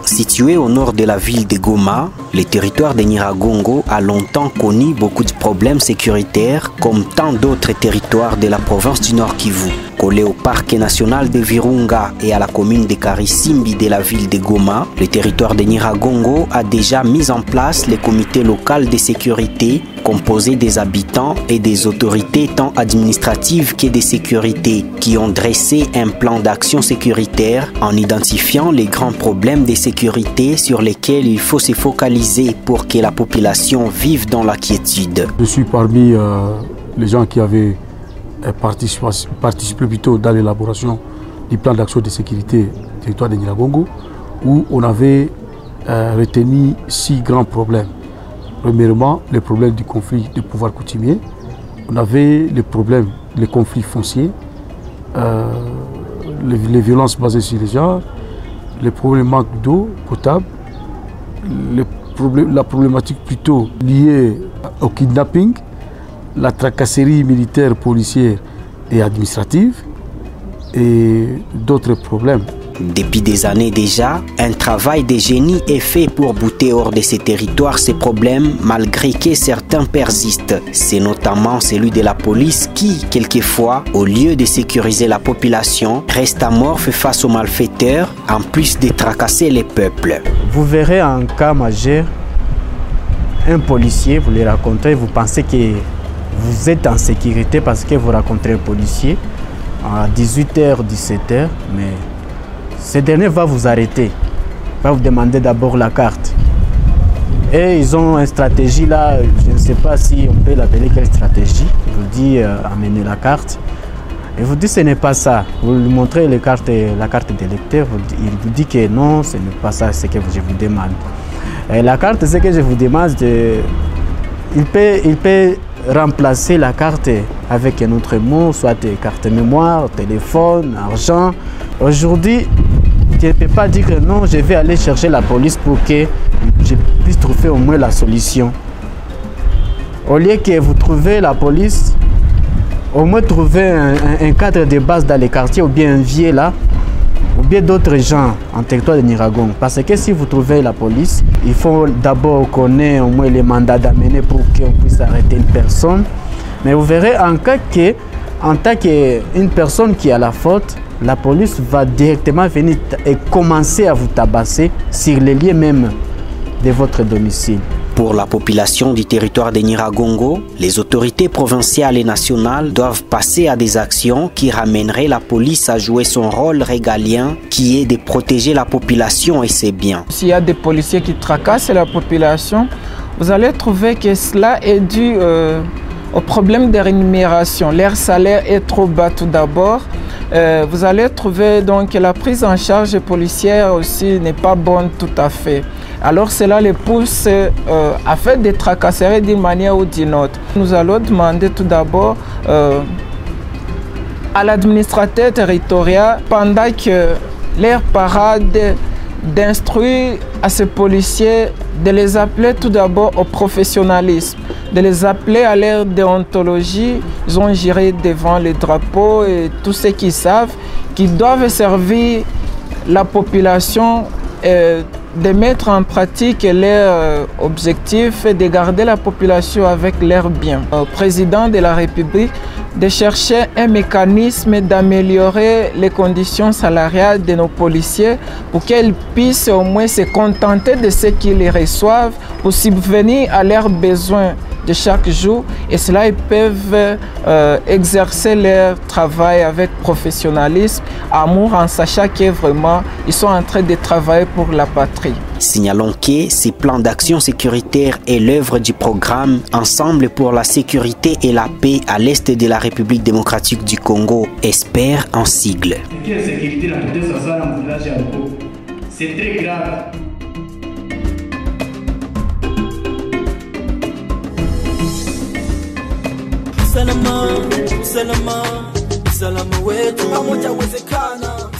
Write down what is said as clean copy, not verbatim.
Situé au nord de la ville de Goma, le territoire de Nyiragongo a longtemps connu beaucoup de problèmes sécuritaires comme tant d'autres territoires de la province du Nord Kivu. Collé au parc national de Virunga et à la commune de Karisimbi de la ville de Goma, le territoire de Nyiragongo a déjà mis en place le comité local de sécurité composé des habitants et des autorités tant administratives que de sécurité qui ont dressé un plan d'action sécuritaire en identifiant les grands problèmes de sécurité sur lesquels il faut se focaliser pour que la population vive dans la quiétude. Je suis parmi les gens qui avaient participé plutôt dans l'élaboration du plan d'action de sécurité du territoire de Nyiragongo où on avait retenu 6 grands problèmes. Premièrement, le problème du conflit du pouvoir coutumier. On avait les conflits fonciers, les violences basées sur les genres, les problèmes manque d'eau potable, la problématique plutôt liée au kidnapping, la tracasserie militaire, policière et administrative et d'autres problèmes. Depuis des années déjà, un travail de génie est fait pour bouter hors de ces territoires ces problèmes malgré que certains persistent. C'est notamment celui de la police qui, quelquefois, au lieu de sécuriser la population, reste amorphe face aux malfaiteurs en plus de tracasser les peuples. Vous verrez un cas majeur, un policier, vous les rencontrez, vous pensez que vous êtes en sécurité parce que vous rencontrez un policier à 18h, 17h, mais ce dernier va vous arrêter, va vous demander d'abord la carte. Et ils ont une stratégie là, je ne sais pas si on peut l'appeler quelle stratégie. Il vous dit amenez la carte. Et vous dit ce n'est pas ça. Vous lui montrez la carte d'électeur, il vous dit que non, ce n'est pas ça, c'est ce que je vous demande. Et la carte, ce que je vous demande, il peut remplacer la carte avec un autre mot, soit carte mémoire, téléphone, argent. Aujourd'hui, je ne peux pas dire que non, je vais aller chercher la police pour que je puisse trouver au moins la solution. Au lieu que vous trouvez la police, au moins trouver un cadre de base dans les quartiers ou bien un vieux là, ou bien d'autres gens en territoire de Nyiragongo. Parce que si vous trouvez la police, il faut d'abord connaître au moins les mandats d'amener pour qu'on puisse arrêter une personne. Mais vous verrez en cas que, en tant qu'une personne qui a la faute, la police va directement venir et commencer à vous tabasser sur les lieux même de votre domicile. Pour la population du territoire de Nyiragongo, les autorités provinciales et nationales doivent passer à des actions qui ramèneraient la police à jouer son rôle régalien qui est de protéger la population et ses biens. S'il y a des policiers qui tracassent la population, vous allez trouver que cela est dû au problème de rémunération. Leur salaire est trop bas tout d'abord. Vous allez trouver donc que la prise en charge policière aussi n'est pas bonne tout à fait. Alors cela les pousse à faire des tracasseries d'une manière ou d'une autre. Nous allons demander tout d'abord à l'administrateur territorial, pendant que leur parade, d'instruire à ces policiers de les appeler tout d'abord au professionnalisme, de les appeler à leur déontologie. Ils ont géré devant les drapeaux et tous ceux qui savent qu'ils doivent servir la population de mettre en pratique leurs objectifs et de garder la population avec leurs biens. Au président de la République de chercher un mécanisme d'améliorer les conditions salariales de nos policiers pour qu'ils puissent au moins se contenter de ce qu'ils reçoivent pour subvenir à leurs besoins de chaque jour, et cela ils peuvent exercer leur travail avec professionnalisme, amour, en sachant que vraiment ils sont en train de travailler pour la patrie. Signalons que ces plans d'action sécuritaire est l'œuvre du programme Ensemble pour la sécurité et la paix à l'est de la République démocratique du Congo, ESPER en sigle. C'est très grave. Salama, salama, salama wetu pamoja wezekana.